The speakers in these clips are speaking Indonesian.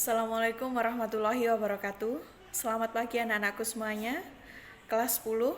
Assalamualaikum warahmatullahi wabarakatuh. Selamat pagi anak-anakku semuanya. Kelas 10.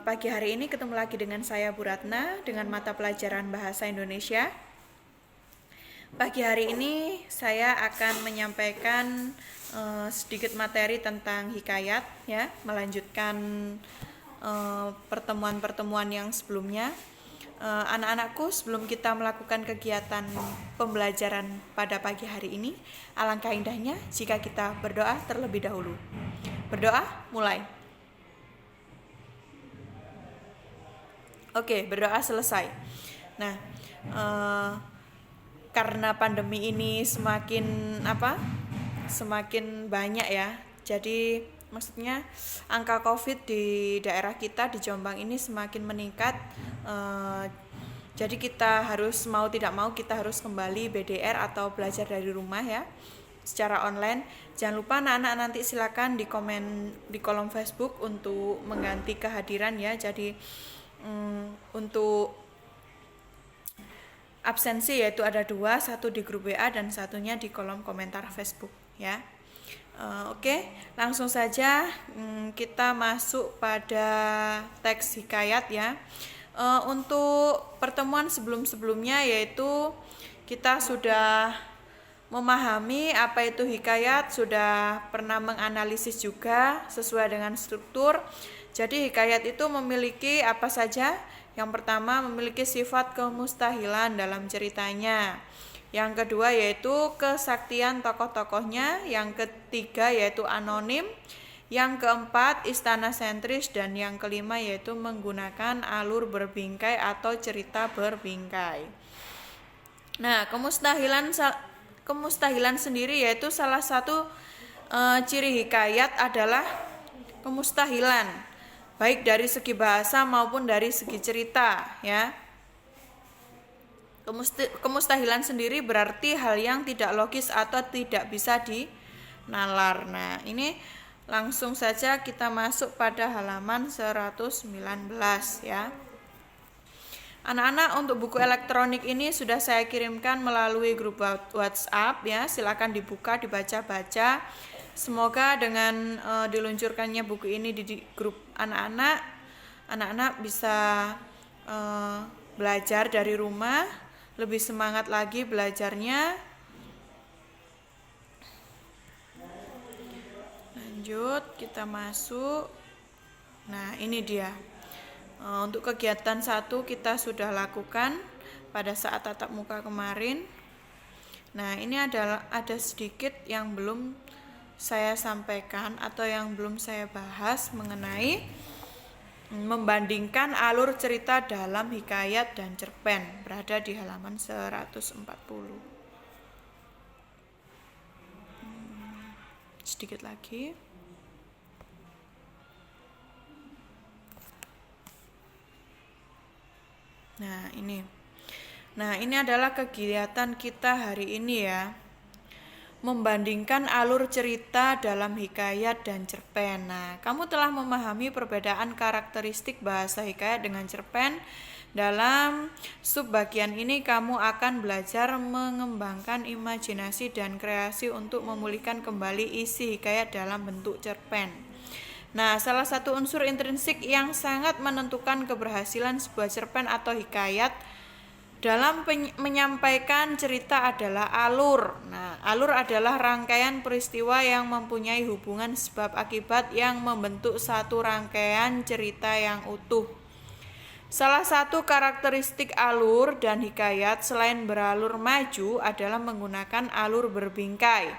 Pagi hari ini ketemu lagi dengan saya Bu Ratna dengan mata pelajaran Bahasa Indonesia. Pagi hari ini saya akan menyampaikan sedikit materi tentang hikayat ya, melanjutkan pertemuan-pertemuan yang sebelumnya. Anak-anakku, sebelum kita melakukan kegiatan pembelajaran pada pagi hari ini, alangkah indahnya jika kita berdoa terlebih dahulu. Berdoa, mulai. Oke, berdoa selesai. Nah, karena pandemi ini semakin banyak ya. Jadi maksudnya angka COVID di daerah kita di Jombang ini semakin meningkat. Jadi kita harus mau tidak mau kita harus kembali BDR atau belajar dari rumah ya, secara online. Jangan lupa anak-anak nanti silakan di komen di kolom Facebook untuk mengganti kehadiran ya. Jadi untuk absensi yaitu ada 2, satu di grup WA dan satunya di kolom komentar Facebook ya. Oke, langsung saja kita masuk pada teks hikayat ya. Untuk pertemuan sebelum-sebelumnya yaitu kita sudah memahami apa itu hikayat, sudah pernah menganalisis juga sesuai dengan struktur. Jadi hikayat itu memiliki apa saja? Yang pertama memiliki sifat kemustahilan dalam ceritanya. Yang kedua yaitu kesaktian tokoh-tokohnya. Yang ketiga yaitu anonim. Yang keempat istana sentris. Dan yang kelima yaitu menggunakan alur berbingkai atau cerita berbingkai. Nah, kemustahilan sendiri yaitu salah satu ciri hikayat adalah kemustahilan, baik dari segi bahasa maupun dari segi cerita ya. Kemustahilan sendiri berarti hal yang tidak logis atau tidak bisa dinalar. Nah, ini langsung saja kita masuk pada halaman 119 ya. Anak-anak, untuk buku elektronik ini sudah saya kirimkan melalui grup WhatsApp ya. Silakan dibuka, dibaca-baca. Semoga dengan diluncurkannya buku ini di grup anak-anak bisa belajar dari rumah, lebih semangat lagi belajarnya. Lanjut, kita masuk. Nah, ini dia. Untuk kegiatan 1 kita sudah lakukan pada saat tatap muka kemarin. Nah, ini ada sedikit yang belum saya sampaikan atau yang belum saya bahas mengenai membandingkan alur cerita dalam hikayat dan cerpen, berada di halaman 140. Sedikit lagi. Nah, ini adalah kegiatan kita hari ini ya. Membandingkan alur cerita dalam hikayat dan cerpen. Nah, kamu telah memahami perbedaan karakteristik bahasa hikayat dengan cerpen. Dalam subbagian ini kamu akan belajar mengembangkan imajinasi dan kreasi untuk memulihkan kembali isi hikayat dalam bentuk cerpen. Nah, salah satu unsur intrinsik yang sangat menentukan keberhasilan sebuah cerpen atau hikayat dalam menyampaikan cerita adalah alur. Nah, alur adalah rangkaian peristiwa yang mempunyai hubungan sebab akibat yang membentuk satu rangkaian cerita yang utuh. Salah satu karakteristik alur dan hikayat selain beralur maju adalah menggunakan alur berbingkai.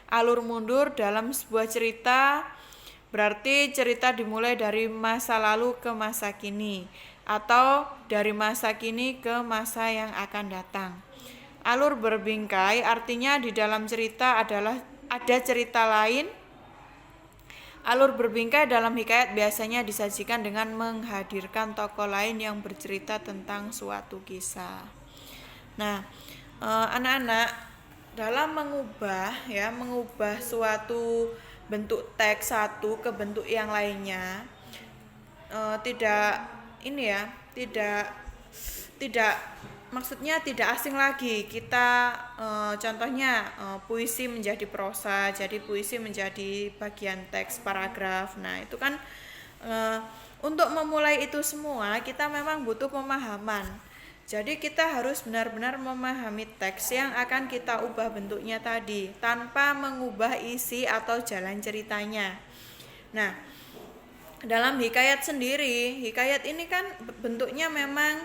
Alur mundur dalam sebuah cerita berarti cerita dimulai dari masa lalu ke masa kini, atau dari masa kini ke masa yang akan datang. Alur berbingkai artinya di dalam cerita ada cerita lain. Alur berbingkai dalam hikayat biasanya disajikan dengan menghadirkan tokoh lain yang bercerita tentang suatu kisah. Nah, anak-anak, dalam mengubah suatu bentuk teks satu ke bentuk yang lainnya, tidak maksudnya tidak asing lagi kita, contohnya puisi menjadi prosa, jadi puisi menjadi bagian teks paragraf. Nah itu kan untuk memulai itu semua kita memang butuh pemahaman. Jadi kita harus benar-benar memahami teks yang akan kita ubah bentuknya tadi tanpa mengubah isi atau jalan ceritanya. Nah, dalam hikayat sendiri, hikayat ini kan bentuknya memang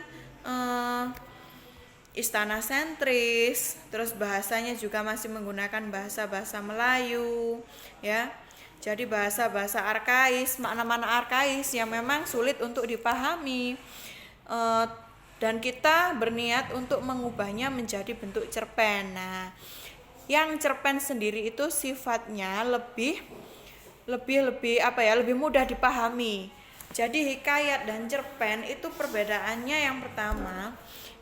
istana sentris, terus bahasanya juga masih menggunakan bahasa-bahasa Melayu, ya. Jadi bahasa-bahasa arkais, makna-makna arkais yang memang sulit untuk dipahami. Dan kita berniat untuk mengubahnya menjadi bentuk cerpen. Nah, yang cerpen sendiri itu sifatnya lebih mudah dipahami. Jadi hikayat dan cerpen itu perbedaannya yang pertama,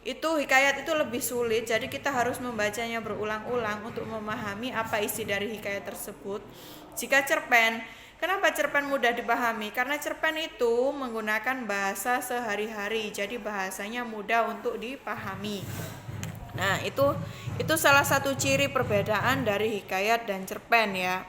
itu hikayat itu lebih sulit, jadi kita harus membacanya berulang-ulang untuk memahami apa isi dari hikayat tersebut. Jika cerpen, kenapa cerpen mudah dipahami? Karena cerpen itu menggunakan bahasa sehari-hari, jadi bahasanya mudah untuk dipahami. Nah, itu salah satu ciri perbedaan dari hikayat dan cerpen ya.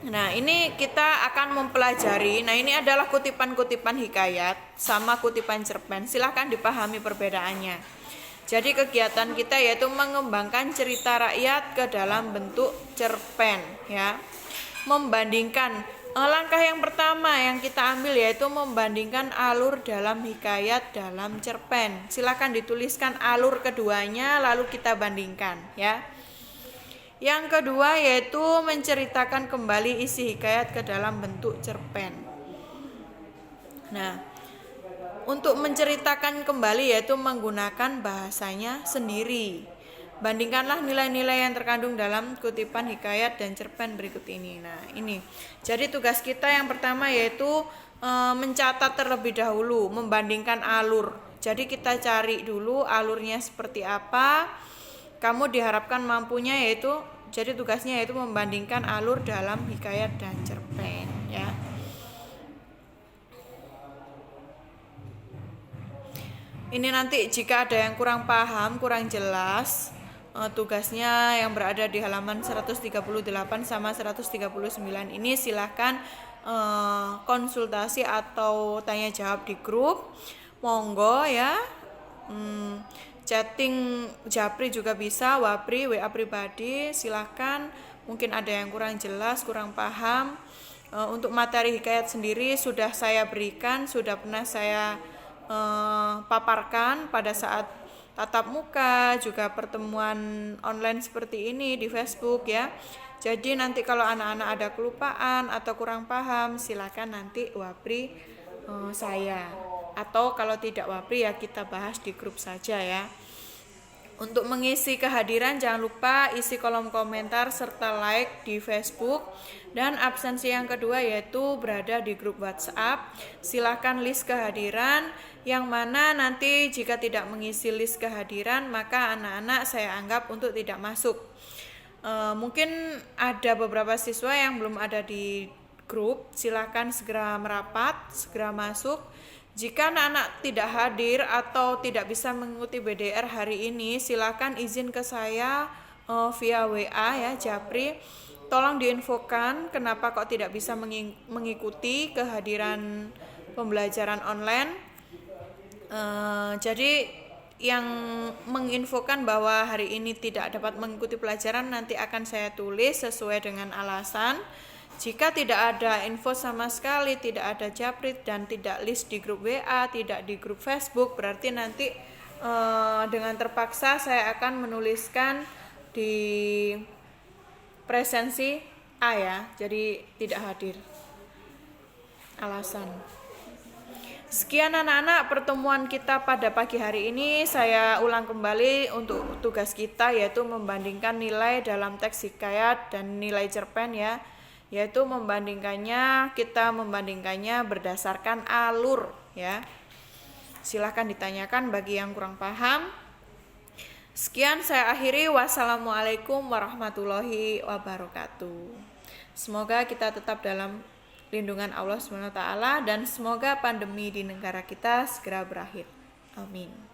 Nah, ini kita akan mempelajari. Nah, ini adalah kutipan-kutipan hikayat sama kutipan cerpen. Silahkan dipahami perbedaannya. Jadi kegiatan kita yaitu mengembangkan cerita rakyat ke dalam bentuk cerpen ya. Membandingkan, langkah yang pertama yang kita ambil yaitu membandingkan alur dalam hikayat dalam cerpen. Silakan dituliskan alur keduanya lalu kita bandingkan ya. Yang kedua yaitu menceritakan kembali isi hikayat ke dalam bentuk cerpen. Nah, untuk menceritakan kembali yaitu menggunakan bahasanya sendiri. Bandingkanlah nilai-nilai yang terkandung dalam kutipan hikayat dan cerpen berikut ini. Nah, ini. Jadi tugas kita yang pertama yaitu mencatat terlebih dahulu, membandingkan alur. Jadi kita cari dulu alurnya seperti apa. Kamu diharapkan mampunya yaitu, jadi tugasnya yaitu membandingkan alur dalam hikayat dan cerpen ya. Ini nanti jika ada yang kurang paham, kurang jelas, tugasnya yang berada di halaman 138 sama 139 ini silahkan konsultasi atau tanya jawab di grup. Monggo ya. Chatting Japri juga bisa, Wapri, WA pribadi, silahkan. Mungkin ada yang kurang jelas, kurang paham. Untuk materi hikayat sendiri sudah saya berikan, sudah pernah saya paparkan pada saat tatap muka, juga pertemuan online seperti ini di Facebook ya. Jadi nanti kalau anak-anak ada kelupaan atau kurang paham, silakan nanti Wapri saya. Atau kalau tidak Wapri ya kita bahas di grup saja ya. Untuk mengisi kehadiran jangan lupa isi kolom komentar serta like di Facebook. Dan absensi yang kedua yaitu berada di grup WhatsApp. Silakan list kehadiran, yang mana nanti jika tidak mengisi list kehadiran maka anak-anak saya anggap untuk tidak masuk. Mungkin ada beberapa siswa yang belum ada di grup, silakan segera merapat, segera masuk. Jika anak-anak tidak hadir atau tidak bisa mengikuti BDR hari ini, silakan izin ke saya via WA ya, Japri. Tolong diinfokan kenapa kok tidak bisa mengikuti kehadiran pembelajaran online. Jadi yang menginfokan bahwa hari ini tidak dapat mengikuti pelajaran nanti akan saya tulis sesuai dengan alasan. Jika tidak ada info sama sekali, tidak ada Japri dan tidak list di grup WA, tidak di grup Facebook, berarti nanti dengan terpaksa saya akan menuliskan di presensi A ya, jadi tidak hadir. Alasan. Sekian anak-anak pertemuan kita pada pagi hari ini. Saya ulang kembali untuk tugas kita yaitu membandingkan nilai dalam teks hikayat dan nilai cerpen ya. Yaitu kita membandingkannya berdasarkan alur ya. Silahkan ditanyakan bagi yang kurang paham. Sekian saya akhiri. Wassalamualaikum warahmatullahi wabarakatuh. Semoga kita tetap dalam lindungan Allah SWT, dan semoga pandemi di negara kita segera berakhir. Amin.